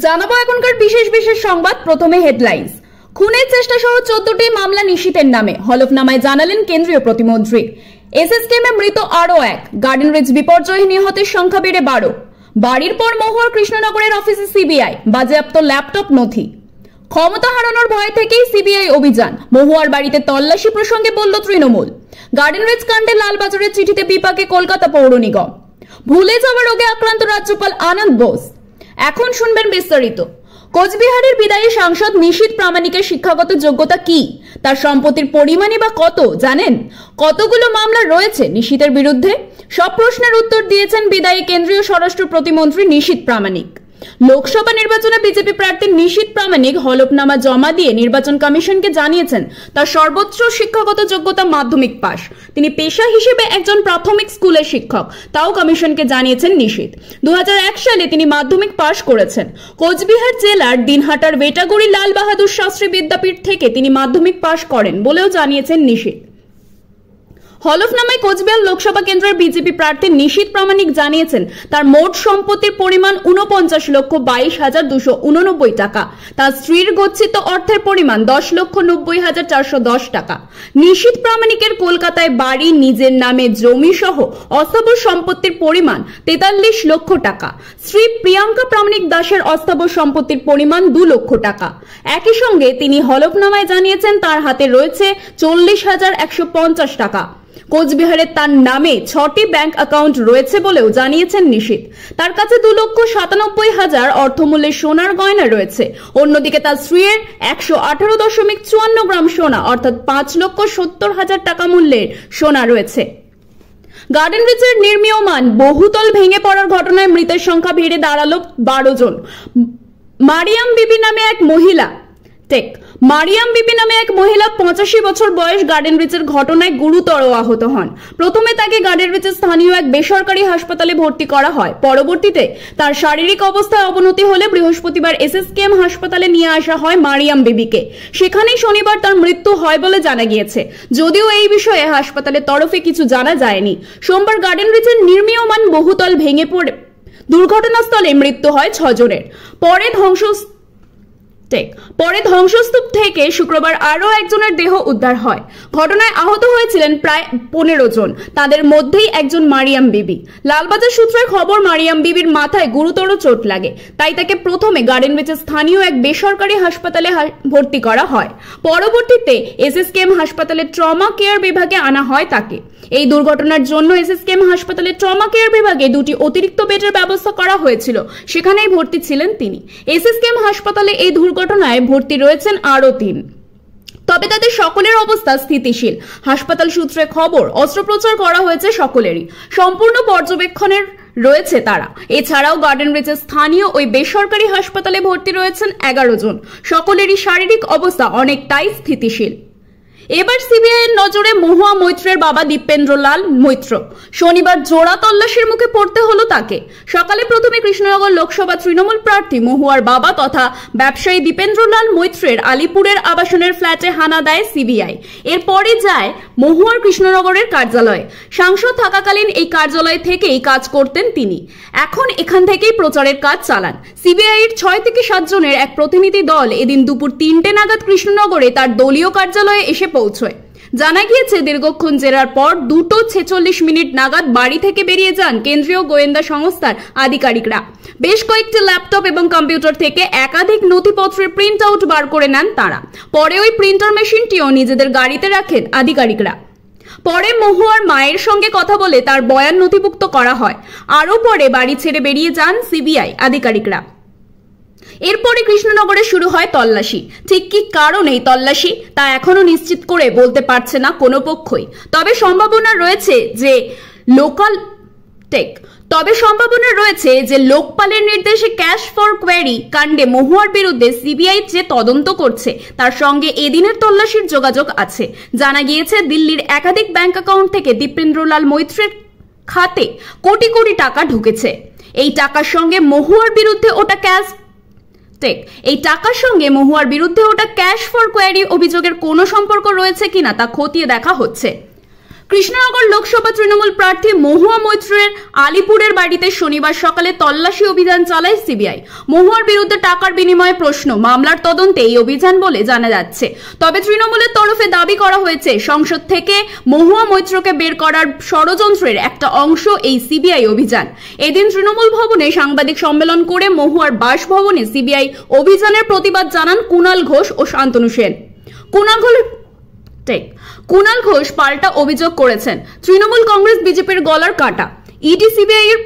জানাবো এখনকার বিশেষ বিশেষ সংবাদ। প্রথমে হেডলাইন্স। খুনের চেষ্টা সহ 14টি মামলা নিশীথের নামে, হলফনামায় জানালেন কেন্দ্রীয় প্রতিমন্ত্রী। এসএসকেএমে মৃত আরো এক, গার্ডেন রিচ বিপর্যয়ে নিহতের সংখ্যা বেড়ে 12। বাড়ির পর মহুয়ার কৃষ্ণনগরের অফিসে সিবিআই, বাজেয়াপ্ত ল্যাপটপ নথি। ক্ষমতা হারানোর ভয় থেকেই সিবিআই অভিযান, মহুয়ার বাড়িতে তল্লাশি প্রসঙ্গে বলল তৃণমূল। গার্ডেন রিচ কাণ্ডে লালবাজারের চিঠিতে বিপাকে কলকাতা পৌর নিগম। ভুলে যাওয়া রোগে আক্রান্ত রাজ্যপাল আনন্দ বোস। এখন শুনবেন বিস্তারিত। কোচবিহারের বিদায়ী সাংসদ নিশীথ প্রামাণিকের শিক্ষাগত যোগ্যতা কি, তার সম্পত্তির পরিমাণই বা কত জানেন? কতগুলো মামলা রয়েছে নিশীথের বিরুদ্ধে? সব প্রশ্নের উত্তর দিয়েছেন বিদায়ী কেন্দ্রীয় স্বরাষ্ট্র প্রতিমন্ত্রী নিশীথ প্রামাণিক। লোকসভা নির্বাচনে বিজেপি প্রার্থী নিশীথ প্রামাণিক হলফনামা জমা দিয়ে নির্বাচন কমিশনকে জানিয়েছেন তার সর্বোচ্চ শিক্ষাগত যোগ্যতা মাধ্যমিক পাস। তিনি পেশা হিসেবে একজন প্রাথমিক স্কুলের শিক্ষক, তাও কমিশনকে জানিয়েছেন নিশীথ। 2001 সালে তিনি মাধ্যমিক পাস করেছেন। কোচবিহার জেলার দিনহাটার বেটাগুড়ি লাল বাহাদুর শাস্ত্রী বিদ্যাপীঠ থেকে তিনি মাধ্যমিক পাস করেন বলেও জানিয়েছেন নিশীথ। হলফনামায় কোচবিহার লোকসভা কেন্দ্রের বিজেপি প্রার্থী নিশীথ প্রামাণিক জানিয়েছেন তার মোট সম্পত্তির পরিমাণ 49,22,289 টাকা। তার স্ত্রীর গচ্ছিত অর্থের পরিমাণ 10,90,410 টাকা। নিশীথ প্রামাণিকের কলকাতায় বাড়ি, নিজের নামে জমি সহ অস্থাবর সম্পত্তির পরিমাণ 43 লক্ষ টাকা। স্ত্রী প্রিয়াঙ্কা প্রামাণিক দাসের অস্থাবর সম্পত্তির পরিমাণ 2 লক্ষ টাকা। একই সঙ্গে তিনি হলফনামায় জানিয়েছেন তার হাতে রয়েছে 40,150 টাকা। কোচবিহারে তার নামে 6টি ব্যাংক অ্যাকাউন্ট রয়েছে বলেও জানিয়েছেন নিশীথ। তার কাছে 2,97,000 অর্থমূল্যের সোনার গয়না রয়েছে। অন্যদিকে তার স্ত্রীর 118.54 গ্রাম সোনা অর্থাৎ 5,70,000 টাকা মূল্যের সোনা রয়েছে। গার্ডেন রিচের নির্মীয়মান বহুতল ভেঙে পড়ার ঘটনায় মৃতের সংখ্যা বেড়ে দাঁড়ালো 12 জন। মারিয়াম বিবি নামে এক মহিলা 85 বছর বয়স গার্ডেন রিচের ঘটনায় গুরুতর আহত হন। প্রথমে তাকে গার্ডেন রিচের স্থানীয় এক বেসরকারি হাসপাতালে ভর্তি করা হয়। পরবর্তীতে তার শারীরিক অবস্থায় অবনতি হলে বৃহস্পতিবার এসএসকেএম হাসপাতালে নিয়ে আসা হয় মারিয়াম বিবিকে। সেখানেই শনিবার তার মৃত্যু হয় বলে জানা গিয়েছে, যদিও এই বিষয়ে হাসপাতালের তরফে কিছু জানা যায়নি। সোমবার গার্ডেন রিচের নির্মীয়মান বহুতল ভেঙে পড়ে দুর্ঘটনাস্থলে মৃত্যু হয় 6 জনের। পরে ধ্বংসস্তূপ থেকে শুক্রবার আরও একজনের দেহ উদ্ধার হয়। ঘটনায় আহত হয়েছিলেন প্রায় 15 জন, তাদের মধ্যেই একজন মারিয়াম বিবি। লালবাজার সূত্রের খবর, মারিয়াম বিবির মাথায় গুরুতর চোট লাগে, তাই তাকে প্রথমে গার্ডেন রিচের স্থানীয় এক বেসরকারি হাসপাতালে ভর্তি করা হয়। পরবর্তীতে এসএসকেএম হাসপাতালের ট্রমা কেয়ার বিভাগে আনা হয় তাকে। এই দুর্ঘটনার জন্য এসএসকেএম হাসপাতালের ট্রমা কেয়ার বিভাগে 2টি অতিরিক্ত বেডের ব্যবস্থা করা হয়েছিল, সেখানেই ভর্তি ছিলেন তিনি। এসএসকেএম হাসপাতালে এই দুর্ঘটনায় ভর্তি রয়েছেন আরও 3, তবে তাদের সকলের অবস্থা স্থিতিশীল। হাসপাতাল সূত্রে খবর, অস্ত্রোপচার করা হয়েছে সকলেরই, সম্পূর্ণ পর্যবেক্ষণের রয়েছে তারা। এছাড়াও গার্ডেন রিচের স্থানীয় ওই বেসরকারি হাসপাতালে ভর্তি রয়েছেন 11 জন। সকলেরই শারীরিক অবস্থা অনেকটাই স্থিতিশীল। এবার সিবিআই এর নজরে মহুয়া মৈত্রের বাবা দীপেন্দ্রলাল মৈত্র। শনিবার জোড়া তল্লাশির মুখে পড়তে হলো তাকে। সকালে প্রথমে কৃষ্ণনগর লোকসভা তৃণমূল প্রার্থী মহুয়ার বাবা তথা ব্যবসায়ী দীপেন্দ্রলাল মৈত্রের আলিপুরের আবাসনের ফ্ল্যাটে হানা দেয় সিবিআই। এরপরে যায় মহুয়ার কৃষ্ণনগরের কার্যালয়ে। সাংসদ থাকাকালীন এই কার্যালয় থেকেই কাজ করতেন তিনি। এখন এখান থেকেই প্রচারের কাজ চালান। সিবিআই এর 6 থেকে 7 জনের এক প্রতিনিধি দল এদিন দুপুর 3টে নাগাদ কৃষ্ণনগরে তার দলীয় কার্যালয়ে এসে পৌঁছয়। জানা গিয়েছে, দীর্ঘক্ষণ জেরার পর 2:46 নাগাদ বাড়ি থেকে বেরিয়ে যান কেন্দ্রীয় গোয়েন্দা সংস্থার আধিকারিকরা। বেশ কয়েকটি ল্যাপটপ এবং কম্পিউটার থেকে একাধিক নথিপত্রের প্রিন্ট আউট বার করে নেন তারা। পরে ওই প্রিন্টার মেশিনটিও নিজেদের গাড়িতে রাখেন আধিকারিকরা। পরে মহুয়ার মায়ের সঙ্গে কথা বলে তার বয়ান নথিভুক্ত করা হয়। আরও পরে বাড়ি ছেড়ে বেরিয়ে যান সিবিআই আধিকারিকরা। এরপরে কৃষ্ণনগরে শুরু হয় তল্লাশি। ঠিক কি কারণে এই তল্লাশি তা এখনো নিশ্চিত করে বলতে পারছে না কোনো পক্ষই। তবে সম্ভাবনা রয়েছে যে লোকপালের নির্দেশে ক্যাশ ফর কোয়ারি কাণ্ডে মহুয়ার বিরুদ্ধে সিবিআই যে তদন্ত করছে তার সঙ্গে এদিনের তল্লাশির যোগাযোগ আছে। জানা গিয়েছে, দিল্লির একাধিক ব্যাংক অ্যাকাউন্ট থেকে দীপেন্দ্রলাল মৈত্রের খাতে কোটি কোটি টাকা ঢুকেছে। এই টাকার সঙ্গে মহুয়ার বিরুদ্ধে ক্যাশ ফর কোয়ারি অভিযোগের কোনো সম্পর্ক রয়েছে কিনা তা খতিয়ে দেখা হচ্ছে। কৃষ্ণনগর লোকসভা তৃণমূল প্রার্থী মহুয়া মৈত্রের আলিপুরের বাড়িতে শনিবার সকালে তল্লাশি অভিযান চালায় সিবিআই। মহুয়ার বিরুদ্ধে টাকার বিনিময়ে প্রশ্ন, মামলার তদন্তে এই অভিযান বলে জানা যাচ্ছে। তবে তৃণমূলের তরফে দাবি করা হয়েছে সংসদ থেকে মহুয়া মৈত্রকে বের করার ষড়যন্ত্রের একটা অংশ এই সিবিআই অভিযান। এদিন তৃণমূল ভবনে সাংবাদিক সম্মেলন করে মহুয়ার বাসভবনে সিবিআই অভিযানের প্রতিবাদ জানান কুণাল ঘোষ ও শান্তনু সেন। কুণাল ঘোষ পাল্টা অভিযোগ করেছেন, তৃণমূল কংগ্রেস বিজেপির গলার কাটা, ইডি সিবিআই এর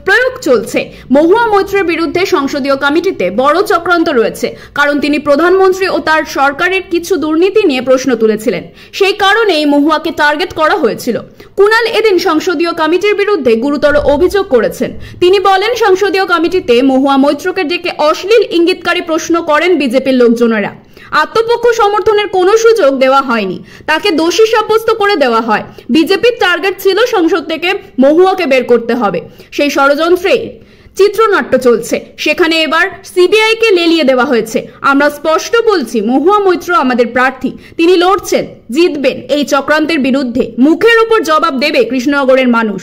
প্রয়োগ চলছে। মহুয়া মৈত্রের বিরুদ্ধে সংসদীয় কমিটিতে বড় চক্রান্ত রয়েছে, কারণ তিনি প্রধানমন্ত্রী ও তার সরকারের কিছু দুর্নীতি নিয়ে প্রশ্ন তুলেছিলেন। সেই কারণেই মহুয়াকে টার্গেট করা হয়েছিল। কুণাল এদিন সংসদীয় কমিটির বিরুদ্ধে গুরুতর অভিযোগ করেছেন। তিনি বলেন, সংসদীয় কমিটিতে মহুয়া মৈত্রকে ডেকে অশ্লীল ইঙ্গিতকারী প্রশ্ন করেন বিজেপির লোকজনেরা। আত্মপক্ষ সমর্থনের কোনো সুযোগ দেওয়া হয়নি, তাকে দোষী সাব্যস্ত করে দেওয়া হয়। বিজেপির টার্গেট ছিল সংসদ থেকে মহুয়াকে বের করতে হবে। সেই ষড়যন্ত্রে চিত্রনাট্য চলছে, সেখানে এবার সিবিআই কে লেলিয়ে দেওয়া হয়েছে। আমরা স্পষ্ট বলছি, মহুয়া মৈত্র আমাদের প্রার্থী, তিনি লড়ছেন, জিতবেন। এই চক্রান্তের বিরুদ্ধে মুখের উপর জবাব দেবে কৃষ্ণনগরের মানুষ।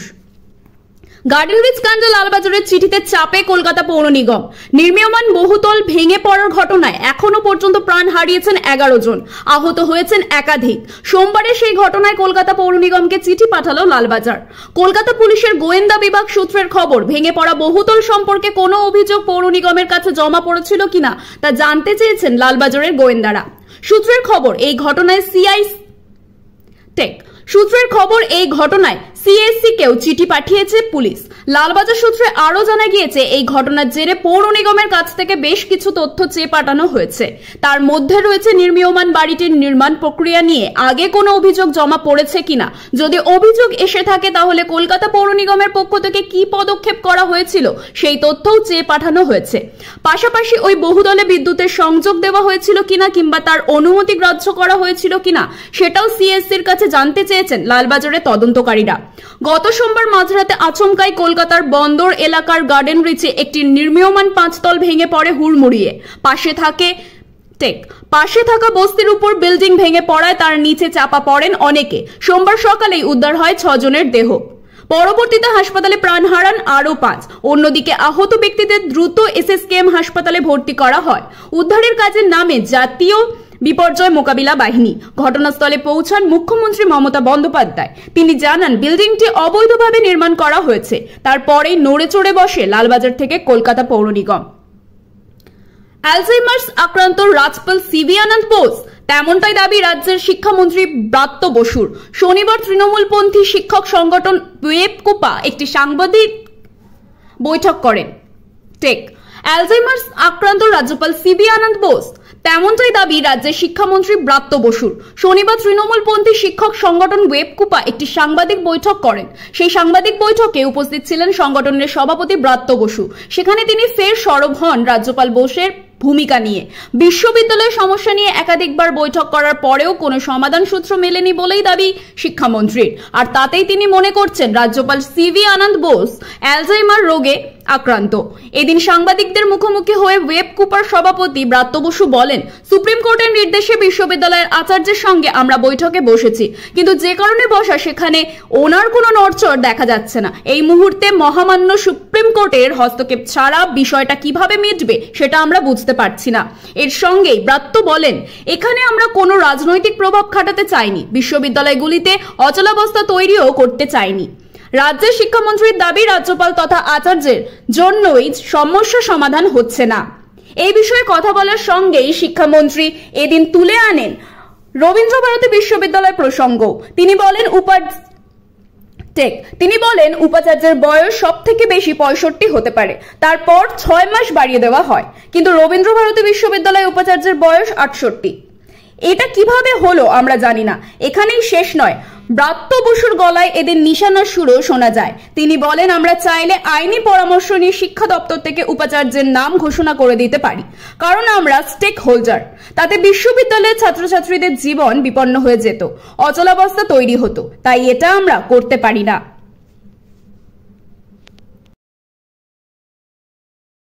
গার্ডেন রিচ কাণ্ডে লালবাজারের চিঠিতে চাপে কলকাতা পৌর নিগম। নির্মীয়মান বহুতল ভেঙে পড়ার ঘটনায় এখনো পর্যন্ত প্রাণ হারিয়েছেন 11 জন, আহত হয়েছেন একাধিক। সোমবারে সেই ঘটনায় কলকাতা পৌর নিগমকে চিঠি পাঠালো লালবাজার। কলকাতা পুলিশের গোয়েন্দা বিভাগ সূত্রের খবর, ভেঙে পড়া বহুতল সম্পর্কে কোনো অভিযোগ পৌর নিগমের কাছে জমা পড়েছিল কিনা তা জানতে চেয়েছেন লালবাজারের গোয়েন্দারা। সূত্রের খবর, এই ঘটনায় সিএসসি কেও চিঠি পাঠিয়েছে পুলিশ। লালবাজার সূত্রে আরো জানা গিয়েছে, এই ঘটনার জেরে পৌর নিগমের কাছ থেকে বেশ কিছু তথ্য চেয়ে পাঠানো হয়েছে। তার মধ্যে রয়েছে নির্মীয়মান বাড়িটির নির্মাণ প্রক্রিয়া নিয়ে আগে কোনো অভিযোগ জমা পড়েছে কিনা। যদি অভিযোগ এসে থাকে তাহলে কলকাতা পৌর নিগমের পক্ষ থেকে কি পদক্ষেপ করা হয়েছিল সেই তথ্যও চেয়ে পাঠানো হয়েছে। পাশাপাশি ওই বহুতলে বিদ্যুতের সংযোগ দেওয়া হয়েছিল কিনা কিংবা তার অনুমতি গ্রাহ্য করা হয়েছিল কিনা সেটাও সিএসসির কাছে জানতে চেয়েছেন লালবাজারের তদন্তকারীরা। গত সোমবার মাঝরাতে আচমকাই কলকাতার বন্দর এলাকার গার্ডেন রিচে একটি নির্মীয়মান 5 তল ভেঙে পড়ে হুড়মুড়িয়ে। পাশে থাকা বস্তির উপর বিল্ডিং ভেঙে পড়ায় তার নিচে চাপা পড়েন অনেকে। সোমবার সকালেই উদ্ধার হয় 6 জনের দেহ। পরবর্তীতে হাসপাতালে প্রাণ হারান আরো 5। অন্যদিকে আহত ব্যক্তিদের দ্রুত এসএসকেএম হাসপাতালে ভর্তি করা হয়। উদ্ধারের কাজে নামে জাতীয় বিপর্যয় মোকাবিলা বাহিনী। ঘটনাস্থলে পৌঁছান মুখ্যমন্ত্রী মমতা বন্দ্যোপাধ্যায়। তিনি জানান, বিল্ডিংটি অবৈধভাবে নির্মাণ করা হয়েছে। তারপরেই নড়ে চড়ে বসে লালবাজার থেকে কলকাতা পৌর নিগম। অ্যালজাইমার্স আক্রান্ত রাজপাল সিভি আনন্দ বোস, তেমনটাই দাবি রাজ্যের শিক্ষামন্ত্রী ব্রাত্য বসুর। শনিবার তৃণমূলপন্থী শিক্ষক সংগঠন ওয়েবকুপা একটি সাংবাদিক বৈঠক করেন। অ্যালজাইমার্স আক্রান্ত রাজ্যপাল সিভি আনন্দ বোস, তেমনটাই দাবি রাজ্যের শিক্ষামন্ত্রী ব্রাত্য বসুর। শনিবার তৃণমূলপন্থী শিক্ষক সংগঠন ওয়েবকুপা একটি সাংবাদিক বৈঠক করেন। সেই সাংবাদিক বৈঠকে উপস্থিত ছিলেন সংগঠনের সভাপতি ব্রাত্য বসু। সেখানে তিনি ফের সরব হন রাজ্যপাল বোসের ভূমিকা নিয়ে। বিশ্ববিদ্যালয়ের সমস্যা নিয়ে একাধিকবার বৈঠক করার পরেও কোনো সমাধান সূত্র মেলেনি বলেই দাবি শিক্ষামন্ত্রীর। আর তাতেই তিনি মনে করছেন রাজ্যপাল সিভি আনন্দ বোস অ্যালজাইমার রোগে আক্রান্ত। এদিন সাংবাদিকদের মুখোমুখি হয়ে ওয়েবকুপার সভাপতি ব্রাত্য বসু বলেন, সুপ্রিম কোর্টের নির্দেশে বিশ্ববিদ্যালয়ের আচার্যের সঙ্গে আমরা বৈঠকে বসেছি, কিন্তু যে কারণে বসা সেখানে ওনার কোনো নড়চড় দেখা যাচ্ছে না। এই মুহূর্তে মহামান্য সুপ্রিম কোর্টের হস্তক্ষেপ ছাড়া বিষয়টা কিভাবে মিটবে সেটা আমরা বুঝতে পারছি না। এর সঙ্গেই ব্রাত্য বলেন, এখানে আমরা কোনো রাজনৈতিক প্রভাব খাটাতে চাইনি, বিশ্ববিদ্যালয়গুলিতে অচলাবস্থা তৈরিও করতে চাইনি। রাজ্যের শিক্ষামন্ত্রীর দাবি, রাজ্যপাল তথা আচার্যের জন্যই সমস্যা সমাধান হচ্ছে না। এই বিষয়ে কথা বলার সঙ্গেই শিক্ষামন্ত্রী এদিন তুলে আনেন রবীন্দ্রভারতী বিশ্ববিদ্যালয় প্রসঙ্গ। তিনি বলেন উপাচার্যের বয়স সব থেকে বেশি 65 হতে পারে, তারপর 6 মাস বাড়িয়ে দেওয়া হয়, কিন্তু রবীন্দ্রভারতী বিশ্ববিদ্যালয় উপাচার্যের বয়স 68। এটা কিভাবে হলো আমরা জানি না। এখানেই শেষ নয়, ব্রাত্য বসুর গলায় এদের নিশানার সুরও শোনা যায়। তিনি বলেন, আমরা চাইলে আইনি পরামর্শ নিয়ে শিক্ষা দপ্তর থেকে উপাচার্যের নাম ঘোষণা করে দিতে পারি, কারণ আমরা স্টেক হোল্ডার। তাতে বিশ্ববিদ্যালয়ের ছাত্রছাত্রীদের জীবন বিপন্ন হয়ে যেত, অচলাবস্থা তৈরি হতো, তাই এটা আমরা করতে পারি না।